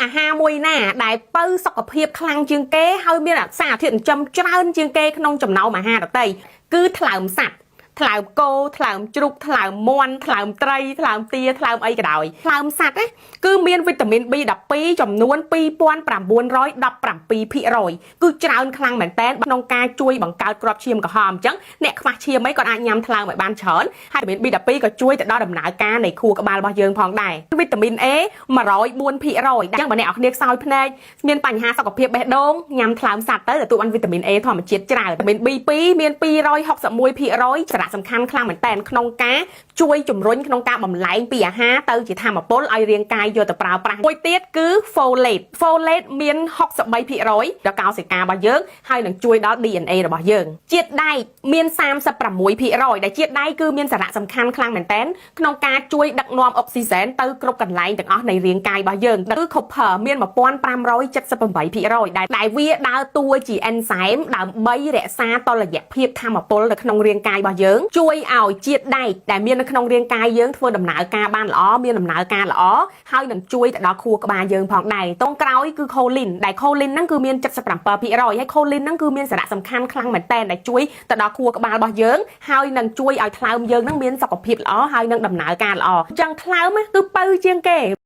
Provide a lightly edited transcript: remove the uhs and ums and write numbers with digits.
អាហារមួយណាដែលបើសុខភាពខ្លាំងជាងគេហើយមានសារធាតុចិញ្ចឹមច្រើនជាងគេក្នុងចំណោមអាហារដទៃគឺថ្លើមសត្វថ្លើមគោថ្លើមជ្រូកថ្លើមមាន់ថ្លើមត្រីថ្លើមទាថ្លើមអីក៏ដោយថ្លើមសត្វគឺមានវីតាមីន B12 ចំនួន 2917% គឺច្រើនខ្លាំងមែនតើក្នុងការជួយបង្កើតគ្រាប់ឈាមក្រហមអញ្ចឹងអ្នកខ្វះឈាមអីក៏អាចញ៉ាំថ្លើមឲ្យបានច្រើនហើយវីតាមីន B12 ក៏ជួយទៅដល់ដំណើរការនៃខួរក្បាលរបស់យើងផងដែរវីតាមីន A 104%អញ្ចឹងបើអ្នកនរគ្នាខ្សោយភ្នែកមានបញ្ហាសុខភាពបេះដូងញ៉ាំថ្លើមសត្វទៅទទួលបានវីតាមីន A ធម្មជាតិច្រើនវីតាមីន B2 មាន261%សារៈសំខាន់ខ្លាំងមែនតើក្នុងការជួយជំរុញក្នុងការបំលែងពីអាហារទៅជាធម្មពលឲ្យរាងកាយយកទៅប្រើប្រាស់មួយទៀតគឺ folate មាន63%ដល់កោសិការបស់យើងហើយនឹងជួយដល់ DNA របស់យើងជាតិដែកមាន36%ដែលជាតិដែកគឺមានសារៈសំខាន់ខ្លាំងមែនតើក្នុងការជួយដឹកនាំអុកស៊ីសែនទៅគ្រប់កន្លែងទាំងអស់នៃរាងកាយរបស់យើងគឺ copper មាន1578%ដែលវាដើរតួជាអេនហ្សែមដើម្បីរក្សាតុល្យភាពធម្មពលនៅក្នុងរាងកាយរបស់យើងជួយឲ្យជាតិដែកដែលមាននៅក្នុងរាងកាយយើងធ្វើដំណើរការបានល្អមានដំណើរការល្អហើយនឹងជួយទៅដល់ខួរក្បាលយើងផងដែរតងក្រោយគឺ choline ដែល choline ហ្នឹងគឺមាន 77% ហើយ choline ហ្នឹងគឺមានសារៈសំខាន់ខ្លាំងមែនតើដែលជួយទៅដល់ខួរក្បាលរបស់យើងហើយនឹងជួយឲ្យថ្លើមយើងហ្នឹងមានសុខភាពល្អហើយនឹងដំណើរការល្អអញ្ចឹងថ្លើមគឺបើជាងគេ